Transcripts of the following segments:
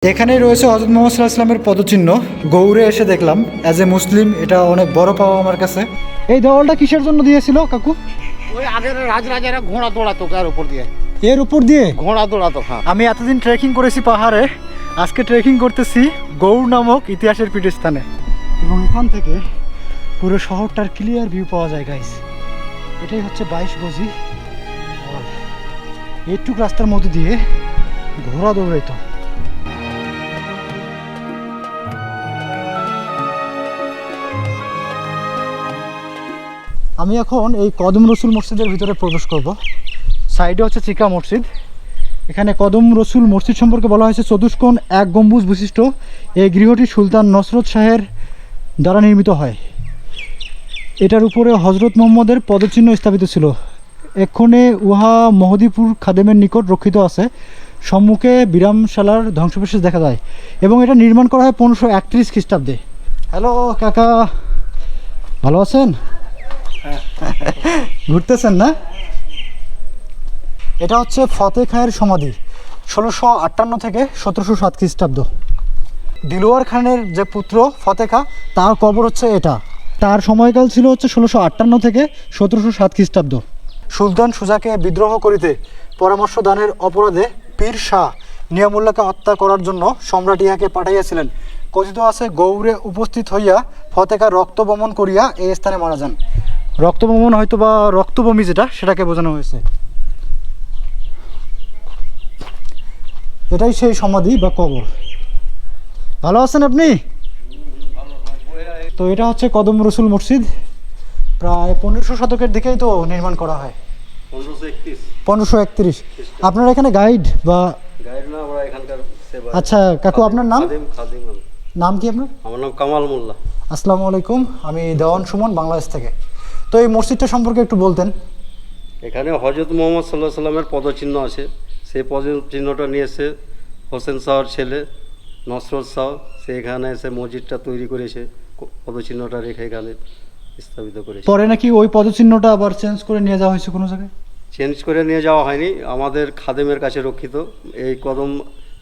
এখানেই রয়েছে হযরত মুহাম্মদ সাল্লাল্লাহু আলাইহি ওয়াসাল্লামের পদচিহ্ন। গৌরে এসে দেখলাম অ্যাজ এ মুসলিম এটা অনেক বড় পাওয়া আমার কাছে। এই দেওয়ালটা কিসের জন্য দিয়েছিল কাকু? ওই আগের রাজরাজারা ঘোড়া দৌড়াতো এর উপর দিয়ে। এর উপর দিয়ে ঘোড়া দৌড়াতো। হ্যাঁ, আমি এতদিন ট্রেকিং করেছি পাহাড়ে, আজকে ট্রেকিং করতেছি গৌর নামক ইতিহাসের পীঠস্থানে, এবং এখান থেকে পুরো শহরটার ক্লিয়ার ভিউ পাওয়া যায় গাইস। এটাই হচ্ছে 22 গজি। এইটুক রাস্তার মধ্যে দিয়ে ঘোড়া দৌড়াইতো। আমি এখন এই কদম রসুল মসজিদের ভিতরে প্রবেশ করব। সাইডে হচ্ছে চিকা মসজিদ। এখানে কদম রসুল মসজিদ সম্পর্কে বলা হয়েছে চতুষ্কোণ এক গম্বুজ বিশিষ্ট এই গৃহটি সুলতান নসরত শাহের দ্বারা নির্মিত হয়। এটার উপরে হজরত মোহাম্মদের পদচিহ্ন স্থাপিত ছিল। এক্ষণে উহা মহদীপুর খাদেমের নিকট রক্ষিত আছে। সম্মুখে বিরামশালার ধ্বংসাবশেষ দেখা যায় এবং এটা নির্মাণ করা হয় 1531 খ্রিস্টাব্দে। হ্যালো কাকা, ভালো আছেন? ঘুরতেছেন না? এটা হচ্ছে ফতে খায়ের সমাধি, 1658 থেকে 1707 খ্রিস্টাব্দ। দিলওয়ার খানের যে পুত্র ফতে খা, তার কবর হচ্ছে এটা। তার সময়কাল ছিল হচ্ছে 1658 থেকে 1707 খ্রিস্টাব্দ। সুলতান সুজাকে বিদ্রোহ করিতে পরামর্শ দানের অপরাধে পীর শাহ নিয়ামুল্লাহকে হত্যা করার জন্য সম্রাট ইহাকে পাঠাইয়াছিলেন। কথিত আছে গৌরে উপস্থিত হইয়া ফতেখা রক্তবমন করিয়া এই স্থানে মারা যান। রক্তবমন হয়তো বা রক্তবমি যেটা, সেটাকে বোঝানো হয়েছে। এটাই সেই সমাধি বা কবর। ভালো আছেন আপনি? তো এটা হচ্ছে কদম রসুল মসজিদ। প্রায় 1500 শতকের দিকেই তো নির্মাণ করা হয়। 1531। আপনারা এখানে গাইড বা গাইড না, ওরা এখানকার সেবা। আচ্ছা কাকু, আপনার নাম? খাদিম। নাম কি আপনার? আমার নাম কামাল মোল্লা। আসসালামু আলাইকুম, আমি দেওয়ান সুমন, বাংলাদেশ থেকে। তো এই মসজিদটা সম্পর্কে একটু বলতেন। এখানে হযরত মুহাম্মদ সাল্লাল্লাহু আলাইহি সাল্লামের পদচিহ্ন আছে। সেই পদচিহ্নটা নিয়েছে হোসেন শাহর ছেলে নসরত শাহ। সে এখানে এসে মসজিদটা তৈরি করেছে, পদচিহ্নটা রেখে এখানে স্থাপিত করেছে। পরে নাকি ওই পদচিহ্নটা আবার চেঞ্জ করে নিয়ে যাওয়া হয়েছে কোনো জায়গায়? চেঞ্জ করে নিয়ে যাওয়া হয়নি, আমাদের খাদেমের কাছে রক্ষিত। এই কদম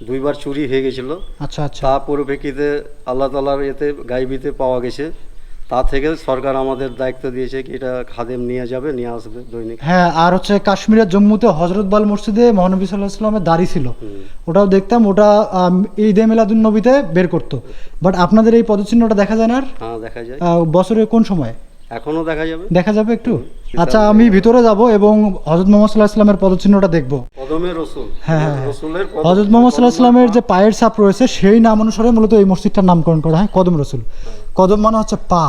2 বার চুরি হয়ে গেছিলো। আচ্ছা আচ্ছা। তা পরিপ্রেক্ষিতে আল্লাহ তাআলার এতে গাইবিতে পাওয়া গেছে। তা থেকে সরকার আমাদের দায়িত্ব দিয়েছে কি এটা খাদেম নিয়ে যাবে, নিয়ে আসবে দৈনিক। হ্যাঁ, আর হচ্ছে কাশ্মীরের জম্মুতে হজরত বাল মসজিদে মহানবী সাল্লাল্লাহু আলাইহি ওয়াসাল্লামের দাড়ি ছিল, ওটাও দেখতাম। ওটা ঈদে মিলাদুন নবীতে বের করতো। বাট আপনাদের এই পদচিহ্নটা দেখা যায় না আর? হ্যাঁ, দেখা যায়। বছরে কোন সময় এখনো দেখা যাবে? দেখা যাবে একটু। আচ্ছা, আমি ভিতরে যাব এবং হযরত মুহাম্মদ সাল্লাল্লাহু আলাইহি ওয়াসাল্লামের পদচিহ্নটা দেখব। কদমে রসুল। হ্যাঁ, রসুলের হযরত মুহাম্মদ সাল্লাল্লাহু আলাইহি ওয়াসাল্লামের যে পায়ের ছাপ রয়েছে সেই নাম অনুসারে মূলত এই মসজিদটার নামকরণ করা হয় কদম রসুল। কদম মানে হচ্ছে পা,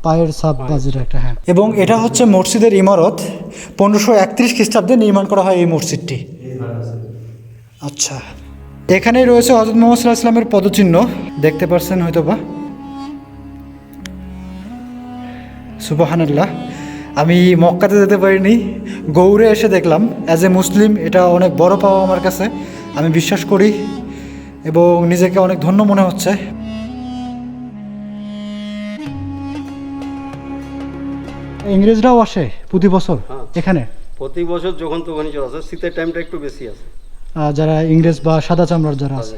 পায়ের ছাপ বা যেটা একটা। হ্যাঁ, এবং এটা হচ্ছে মসজিদের ইমারত। 1531 খ্রিস্টাব্দে নির্মাণ করা হয় এই মসজিদটি। আচ্ছা, এখানেই রয়েছে হযরত মুহাম্মদ সাল্লাল্লাহু আলাইহি ওয়াসাল্লামের পদচিহ্ন, দেখতে পাচ্ছেন হয়তো বা। সুবহানাল্লাহ। আমি মক্কাতে যেতে পারিনি, গৌরে এসে দেখলাম অ্যাজ এ মুসলিম এটা অনেক বড় পাওয়া আমার কাছে। আমি বিশ্বাস করি এবং নিজেকে অনেক ধন্য মনে হচ্ছে। ইংরেজরাও আসে প্রতি বছর এখানে? প্রতি বছর যখন তখনই চলে আসে, শীতের টাইমটা একটু বেশি আসে। যারা ইংরেজ বা সাদা চামড়ার যারা আছে।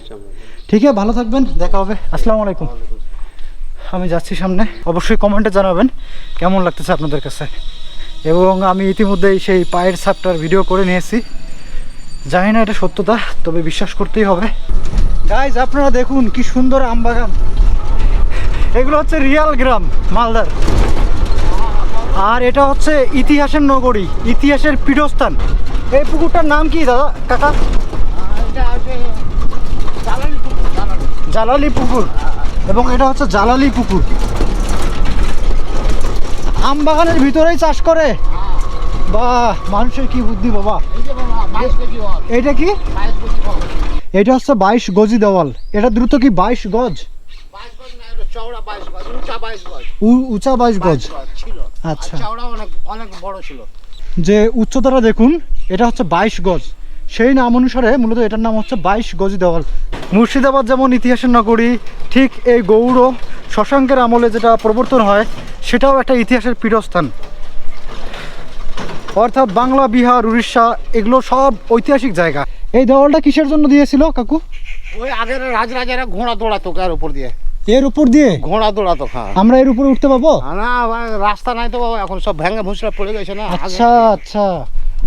ঠিক আছে, ভালো থাকবেন, দেখা হবে। আসসালামু আলাইকুম। আমি যাচ্ছি সামনে। অবশ্যই কমেন্টে জানাবেন কেমন লাগতেছে আপনাদের কাছে। এবং আমি ইতিমধ্যেই সেই পায়ের ছাপটার ভিডিও করে নিয়েছি। জানি না এটা সত্যতা, তবে বিশ্বাস করতেই হবে। গাইজ, আপনারা দেখুন কি সুন্দর আম বাগান। এগুলো হচ্ছে রিয়াল গ্রাম মালদার। আর এটা হচ্ছে ইতিহাসের নগরী, ইতিহাসের পীঠস্থান। এই পুকুরটার নাম কি দাদা, কাকা? জালালি পুকুর। এবং এটা হচ্ছে জালালি পুকুর। আম বাগানের ভিতরেই চাষ করে। বাহ, মানুষের কি বুদ্ধি বাবা। এটা কি? এটা হচ্ছে 22 গজি দেওয়াল। এটা দ্রুত কি 22 গজ? উঁচা 22 গজ। আচ্ছা, যে উচ্চতাটা দেখুন, এটা হচ্ছে 22 গজ। সেই নাম অনুসারে মূলত এটার নাম হচ্ছে 22 গজি দেওয়াল। মুর্শিদাবাদ যেমন ইতিহাসের নগরী, ঠিক এই গৌড় শশাঙ্কের আমলে যেটা প্রবর্তন হয় সেটাও একটা ইতিহাসের পীঠস্থান। অর্থাৎ বাংলা, বিহার, উড়িষ্যা এগুলো সব ঐতিহাসিক জায়গা। এই দেওয়ালটা কিসের জন্য দিয়েছিল কাকু? ওই আগের রাজরাজারা ঘোড়া দৌড়াতো গায়ের উপর দিয়ে, এর উপর দিয়ে ঘোড়া দৌড়াতো। হ্যাঁ, আমরা এর উপরে উঠতে পাবো? না ভাই, রাস্তা নাই তো বাবা, এখন সব ভেঙে ভুসড়ে পড়ে গেছে না। আচ্ছা আচ্ছা,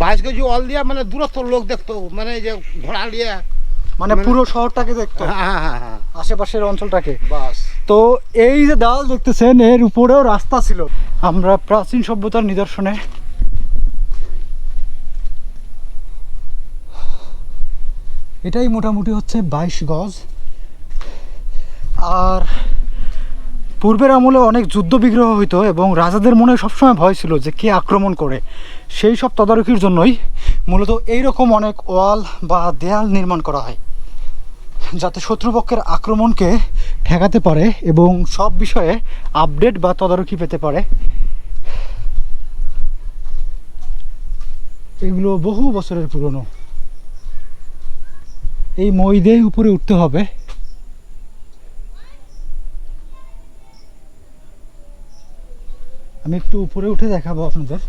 22 কেজি অল দিয়ে মানে দূরত্ব লোক দেখতো, মানে এই যে ঘোড়া দিয়ে, মানে পুরো শহরটাকে দেখতো, হ্যাঁ হ্যাঁ হ্যাঁ, আশেপাশের অঞ্চলটাকে। বাস। তো এই যে দেওয়াল দেখতেছেন, এর উপরেও রাস্তা ছিল। আমরা প্রাচীন সভ্যতার নিদর্শনে এটাই মোটামুটি হচ্ছে 22 গজ। আর পূর্বের আমলে অনেক যুদ্ধ বিগ্রহ হইতো এবং রাজাদের মনে সবসময় ভয় ছিল যে কে আক্রমণ করে। সেই সব তদারকির জন্যই মূলত এইরকম অনেক ওয়াল বা দেয়াল নির্মাণ করা হয়, যাতে শত্রুপক্ষের আক্রমণকে ঠেকাতে পারে এবং সব বিষয়ে আপডেট বা তদারকি পেতে পারে। এগুলো বহু বছরের পুরনো। এই মই দিয়ে উপরে উঠতে হবে। আমি একটু উপরে উঠে দেখাবো আপনাদের।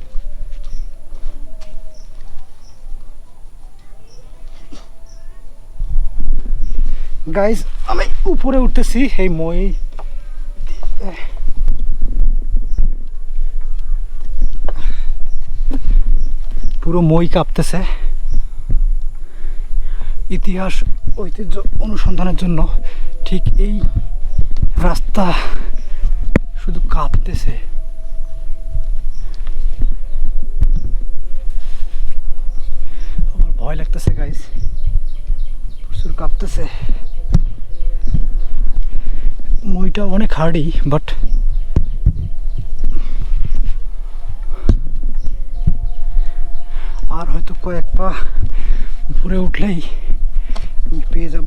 গাইস, আমি উপরে উঠতেছি এই মই। পুরো মই কাঁপতেছে। ইতিহাস ঐতিহ্য অনুসন্ধানের জন্য ঠিক এই রাস্তা শুধু কাঁপতেছে। আমার ভয় লাগতেছে গাইস, প্রচুর কাঁপতেছে। মইটা অনেক হার্ডি, বাট আর হয়তো কয়েক পা উপরে উঠলেই আমি পেয়ে যাব।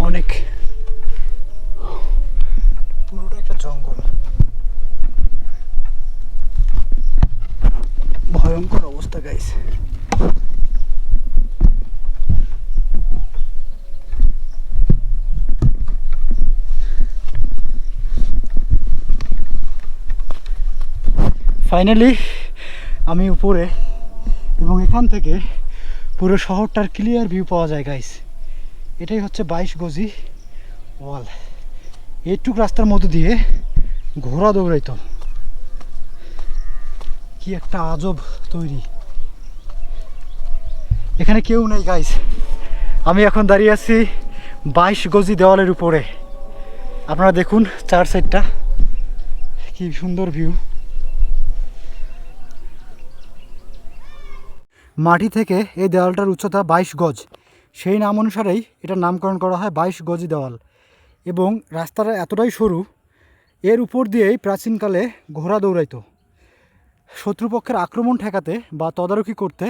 অনেক পুরোটা একটা জঙ্গল, ভয়ঙ্কর অবস্থা গাইস। ফাইনালি আমি উপরে, এবং এখান থেকে পুরো শহরটার ক্লিয়ার ভিউ পাওয়া যায় গাইস। এটাই হচ্ছে 22 গজি ওয়াল। এইটুক রাস্তার মধ্যে দিয়ে ঘোড়া দৌড়াইতো। কি একটা আজব তৈরি। এখানে কেউ নেই গাইস। আমি এখন দাঁড়িয়ে আছি 22 গজি দেওয়ালের উপরে। আপনারা দেখুন চার সাইডটা কি সুন্দর ভিউ। মাটি থেকে এই দেওয়ালটার উচ্চতা 22 গজ। সেই নাম অনুসারেই এটার নামকরণ করা হয় 22 গজি দেওয়াল। এবং রাস্তাটা এতটাই সরু, এর উপর দিয়েই প্রাচীনকালে ঘোড়া দৌড়াইতো। শত্রুপক্ষের আক্রমণ ঠেকাতে বা তদারকি করতে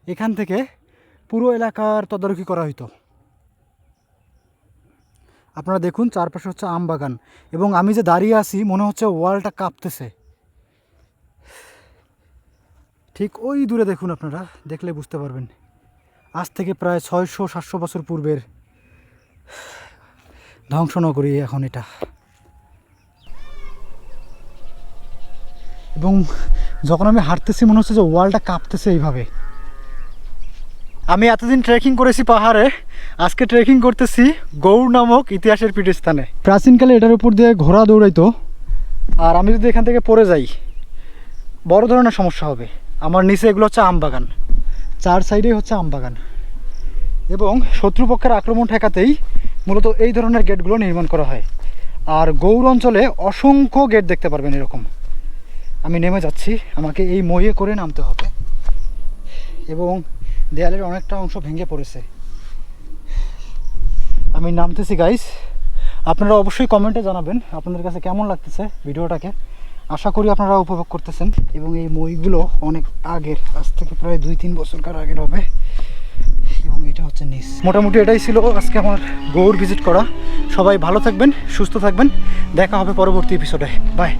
এখান থেকে পুরো এলাকার তদারকি করা হইতো। আপনারা দেখুন চারপাশে হচ্ছে আম বাগান, এবং আমি যে দাঁড়িয়ে আছি মনে হচ্ছে ওয়ালটা কাঁপতেছে। ঠিক ওই দূরে দেখুন, আপনারা দেখলে বুঝতে পারবেন। আজ থেকে প্রায় 600-700 বছর পূর্বের ধ্বংসনগরী এখন এটা। এবং যখন আমি হাঁটতেছি মনে হচ্ছে যে ওয়ালটা কাঁপতেছে এইভাবে। আমি এতদিন ট্রেকিং করেছি পাহাড়ে, আজকে ট্রেকিং করতেছি গৌর নামক ইতিহাসের পীঠস্থানে। প্রাচীনকালে এটার উপর দিয়ে ঘোড়া দৌড়াইতো। আর আমি যদি এখান থেকে পড়ে যাই বড় ধরনের সমস্যা হবে। আমার নিচে এগুলো হচ্ছে আম বাগান, চার সাইডেই হচ্ছে আম বাগান। এবং শত্রুপক্ষের আক্রমণ ঠেকাতেই মূলত এই ধরনের গেটগুলো নির্মাণ করা হয়। আর গৌর অঞ্চলে অসংখ্য গেট দেখতে পারবেন এরকম। আমি নেমে যাচ্ছি, আমাকে এই মইয়ে করে নামতে হবে। এবং দেয়ালের অনেকটা অংশ ভেঙে পড়েছে। আমি নামতেছি গাইস। আপনারা অবশ্যই কমেন্টে জানাবেন আপনাদের কাছে কেমন লাগতেছে ভিডিওটাকে। আশা করি আপনারা উপভোগ করতেছেন। এবং এই মইগুলো অনেক আগের, আজ থেকে প্রায় 2-3 বছরকার আগের হবে। এবং এটা হচ্ছে নিচ। মোটামুটি এটাই ছিল আজকে আমার গৌড় ভিজিট করা। সবাই ভালো থাকবেন, সুস্থ থাকবেন, দেখা হবে পরবর্তী এপিসোডে। বাই।